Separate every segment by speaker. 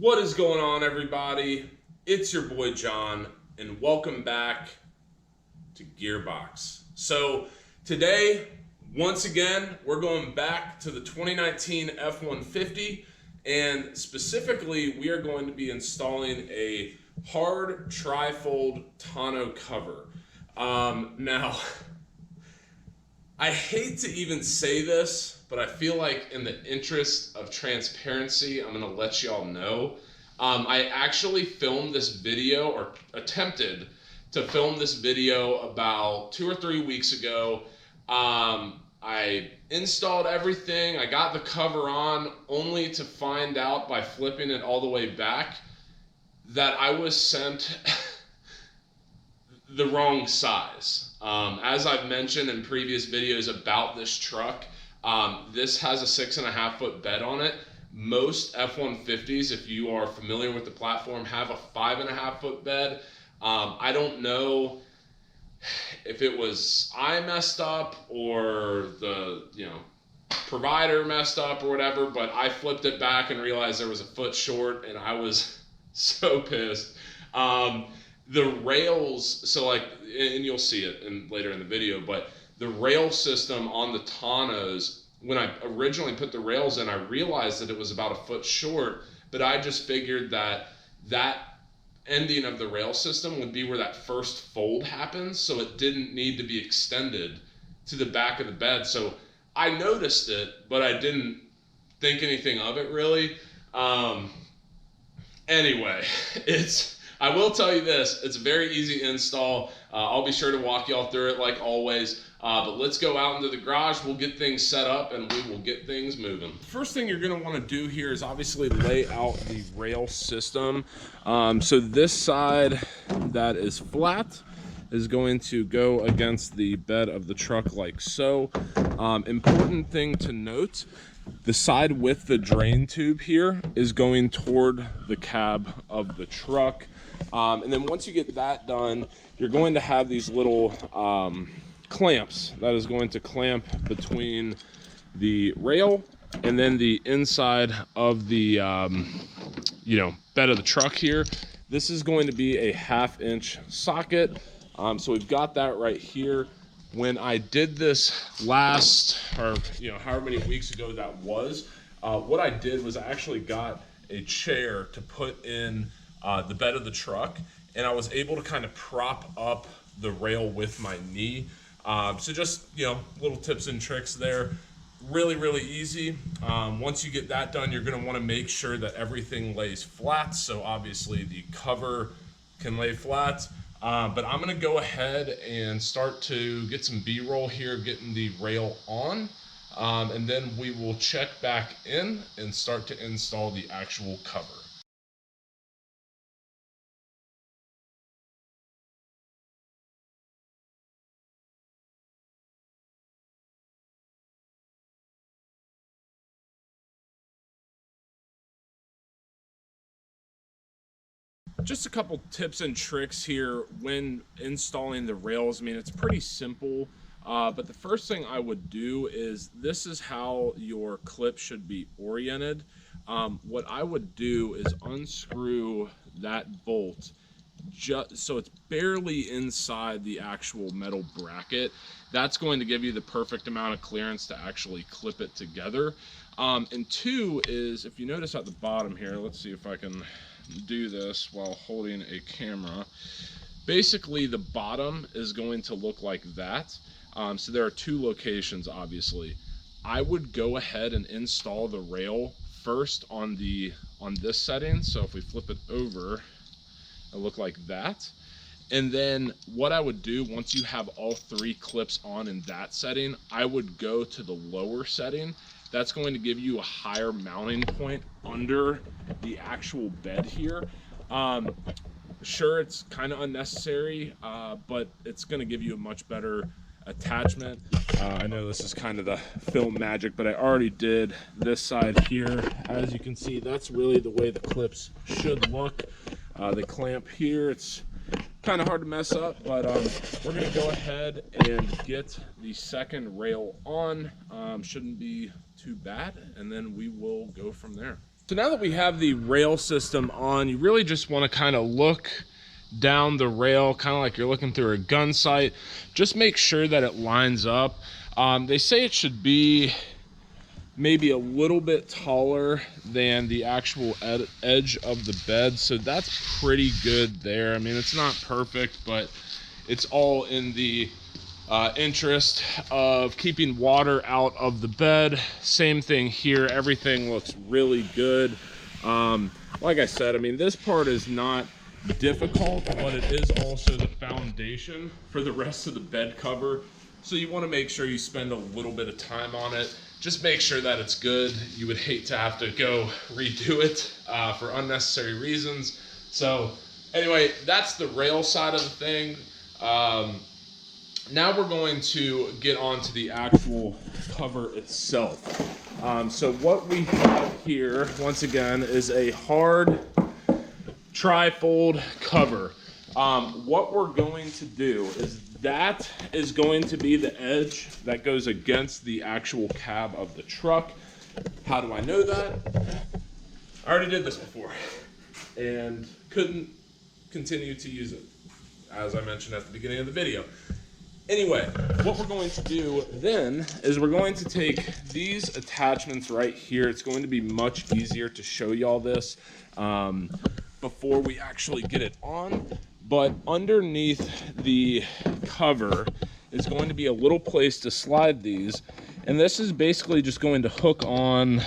Speaker 1: What is going on, everybody? It's your boy John, and welcome back to Gearbox. So today, once again, we're going back to the 2019 F-150, and specifically, we are going to be installing a hard trifold tonneau cover. Now, I hate to even say this, but I feel like in the interest of transparency, I'm going to let y'all know. I actually filmed this video, or attempted to film this video about 2 or 3 weeks ago. I installed everything, I got the cover on, only to find out by flipping it all the way back that I was sent the wrong size. As I've mentioned in previous videos about this truck, this has a 6.5 foot bed on it. Most F-150s, if you are familiar with the platform, have a 5.5 foot bed. I don't know if it was I messed up or the provider messed up or whatever, but I flipped it back and realized there was a foot short, and I was so pissed. The rails, so like, and you'll see it later in the video, but the rail system on the tonneaus, when I originally put the rails in, I realized that it was about a foot short, but I just figured that ending of the rail system would be where that first fold happens, so it didn't need to be extended to the back of the bed. So I noticed it, but I didn't think anything of it really. Anyway, I will tell you this, it's a very easy install. I'll be sure to walk y'all through it like always, but let's go out into the garage, we'll get things set up, and we will get things moving. First thing you're gonna wanna do here is obviously lay out the rail system. So this side that is flat is going to go against the bed of the truck like so. Important thing to note, the side with the drain tube here is going toward the cab of the truck. And then once you get that done, you're going to have these little clamps that is going to clamp between the rail and then the inside of the bed of the truck here. This is going to be a 1/2 inch socket. So we've got that right here. When I did this last, or however many weeks ago that was, what I did was I actually got a chair to put in the bed of the truck, and I was able to kind of prop up the rail with my knee. So just little tips and tricks there. Really easy. Once you get that done, you're going to want to make sure that everything lays flat, so obviously the cover can lay flat. But I'm going to go ahead and start to get some B-roll here, getting the rail on, and then we will check back in and start to install the actual cover. Just a couple tips and tricks here when installing the rails. I mean, it's pretty simple, but the first thing I would do is, this is how your clip should be oriented. What I would do is unscrew that bolt just so it's barely inside the actual metal bracket. That's going to give you the perfect amount of clearance to actually clip it together. And two is, if you notice at the bottom here, let's see if I can do this while holding a camera. Basically, the bottom is going to look like that. So there are two locations, obviously. I would go ahead and install the rail first on this setting. So if we flip it over, it'll look like that. And then what I would do, once you have all 3 clips on in that setting, I would go to the lower setting. That's going to give you a higher mounting point under the actual bed here. Sure, it's kind of unnecessary, but it's going to give you a much better attachment. I know this is kind of the film magic, but I already did this side here. As you can see, that's really the way the clips should look. They clamp here. It's kind of hard to mess up, but we're going to go ahead and get the second rail on. Shouldn't be too bad, and then we will go from there. So now that we have the rail system on, you really just want to kind of look down the rail, kind of like you're looking through a gun sight. Just make sure that it lines up. They say it should be maybe a little bit taller than the actual edge of the bed, so that's pretty good there. I mean, it's not perfect, but it's all in the interest of keeping water out of the bed. Same thing here, everything looks really good. Like I said, I mean, this part is not difficult, but it is also the foundation for the rest of the bed cover, so you want to make sure you spend a little bit of time on it. Just make sure that it's good. You would hate to have to go redo it for unnecessary reasons. So anyway, that's the rail side of the thing. Now we're going to get on to the actual cover itself. So what we have here, once again, is a hard tri-fold cover. What we're going to do is that is going to be the edge that goes against the actual cab of the truck. How do I know that? I already did this before and couldn't continue to use it, as I mentioned at the beginning of the video. Anyway, what we're going to do then is we're going to take these attachments right here. It's going to be much easier to show y'all this before we actually get it on. But underneath the cover is going to be a little place to slide these. And this is basically just going to hook on,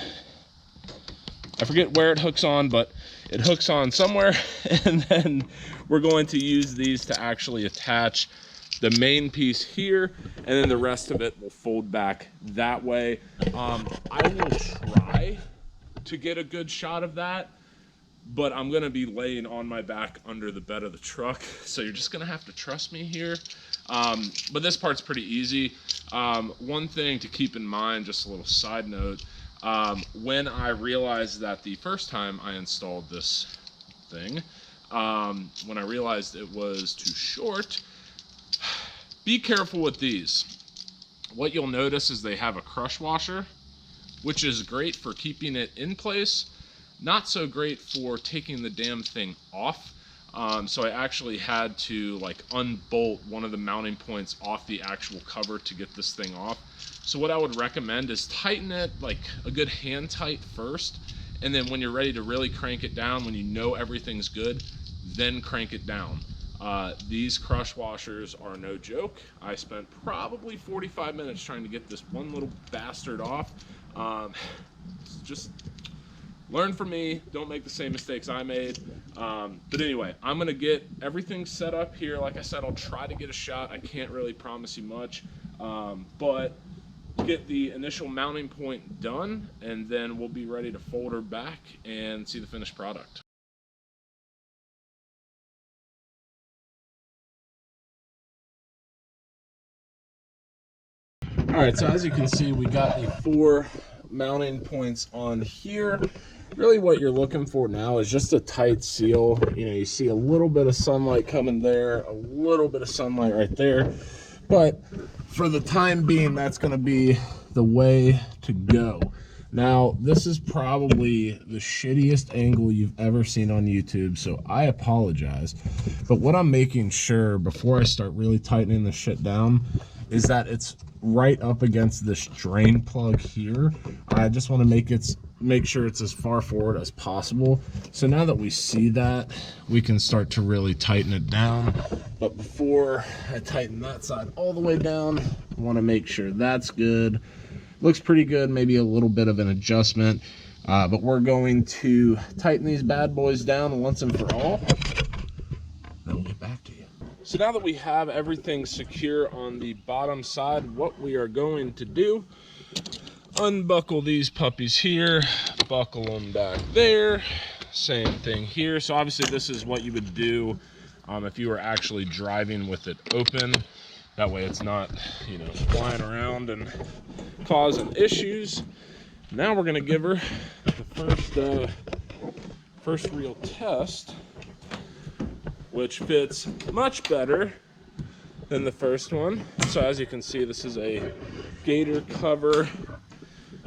Speaker 1: I forget where it hooks on, but it hooks on somewhere. And then we're going to use these to actually attach the main piece here, and then the rest of it will fold back that way. I will try to get a good shot of that, but I'm gonna be laying on my back under the bed of the truck, so you're just gonna have to trust me here. But this part's pretty easy. One thing to keep in mind, just a little side note, when I realized that the first time I installed this thing, when I realized it was too short, be careful with these. What you'll notice is they have a crush washer, which is great for keeping it in place, not so great for taking the damn thing off. So I actually had to like unbolt one of the mounting points off the actual cover to get this thing off. So what I would recommend is tighten it like a good hand tight first, and then when you're ready to really crank it down, when you know everything's good, then crank it down. These crush washers are no joke. I spent probably 45 minutes trying to get this one little bastard off. Just learn from me, don't make the same mistakes I made. But anyway, I'm gonna get everything set up here. Like I said, I'll try to get a shot. I can't really promise you much, but get the initial mounting point done, and then we'll be ready to fold her back and see the finished product. All right, so as you can see, we got the 4 mounting points on here. Really what you're looking for now is just a tight seal. You know, you see a little bit of sunlight coming there, a little bit of sunlight right there. But for the time being, that's gonna be the way to go. Now, this is probably the shittiest angle you've ever seen on YouTube, so I apologize. But what I'm making sure before I start really tightening this shit down is that it's right up against this drain plug here. I just want to make sure it's as far forward as possible. So now that we see that, we can start to really tighten it down. But before I tighten that side all the way down, I want to make sure that's good. Looks pretty good, maybe a little bit of an adjustment. But we're going to tighten these bad boys down once and for all. Then we'll get back to you. So now that we have everything secure on the bottom side, what we are going to do, unbuckle these puppies here, buckle them back there, same thing here. So obviously this is what you would do if you were actually driving with it open. That way it's not, you know, flying around and causing issues. Now we're gonna give her the first real test, which fits much better than the first one. So as you can see, this is a Gator cover.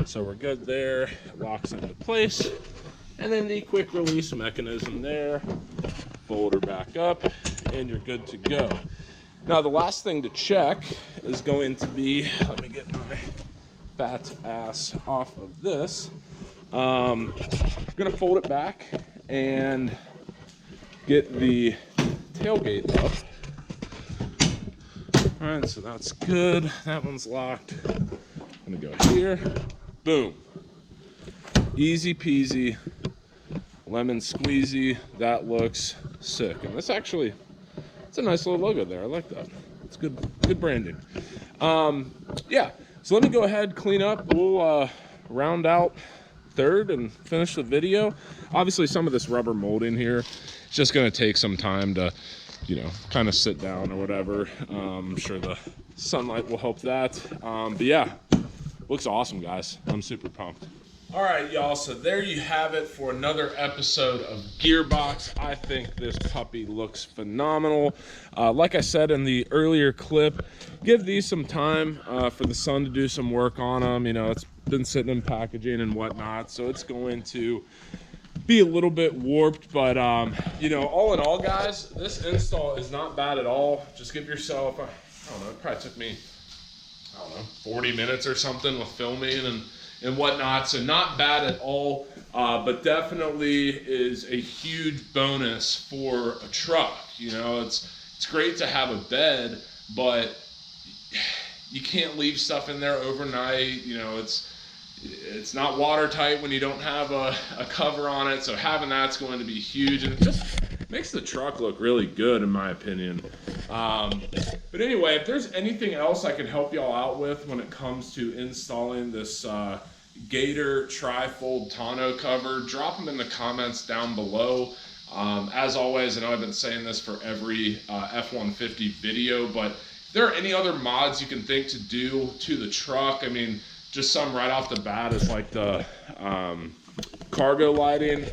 Speaker 1: So we're good there, it locks into place. And then the quick release mechanism there. Fold her back up, and you're good to go. Now, the last thing to check is going to be, let me get my fat ass off of this. I'm gonna fold it back and get the tailgate up. All right, so that's good. That one's locked. I'm gonna go here. Boom. Easy peasy. Lemon squeezy. That looks sick. And this actually, it's a nice little logo there. I like that. It's good branding. Yeah, so let me go ahead, clean up. We'll round out third and finish the video. Obviously, some of this rubber molding here, it's just gonna take some time to, you know, kind of sit down or whatever. I'm sure the sunlight will help that. But yeah, looks awesome, guys. I'm super pumped. All right, y'all, so there you have it for another episode of Gearbox. I think this puppy looks phenomenal. Like I said in the earlier clip, give these some time for the sun to do some work on them. You know, it's been sitting in packaging and whatnot, so it's going to be a little bit warped, but you know, all in all, guys, this install is not bad at all. Just give yourself, I don't know, it probably took me, I don't know, 40 minutes or something with filming and whatnot, so not bad at all, but definitely is a huge bonus for a truck. You know, it's great to have a bed, but you can't leave stuff in there overnight. You know, it's not watertight when you don't have a cover on it, so having that's going to be huge, and it just makes the truck look really good, in my opinion. But anyway, if there's anything else I can help y'all out with when it comes to installing this Gator tri-fold tonneau cover, drop them in the comments down below. As always, I know I've been saying this for every F-150 video, but if there are any other mods you can think to do to the truck, I mean, just some right off the bat is like the cargo lighting,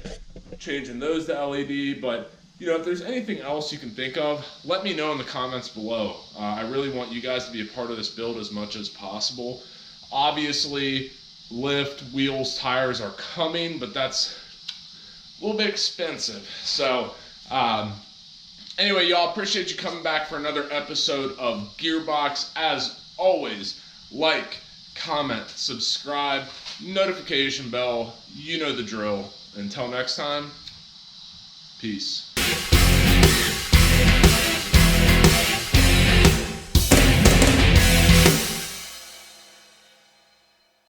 Speaker 1: changing those to LED, but you know, if there's anything else you can think of, let me know in the comments below. I really want you guys to be a part of this build as much as possible. Obviously, lift, wheels, tires are coming, but that's a little bit expensive. So, anyway, y'all, appreciate you coming back for another episode of Gearbox. As always, like, comment, subscribe, notification bell, you know the drill. Until next time, peace.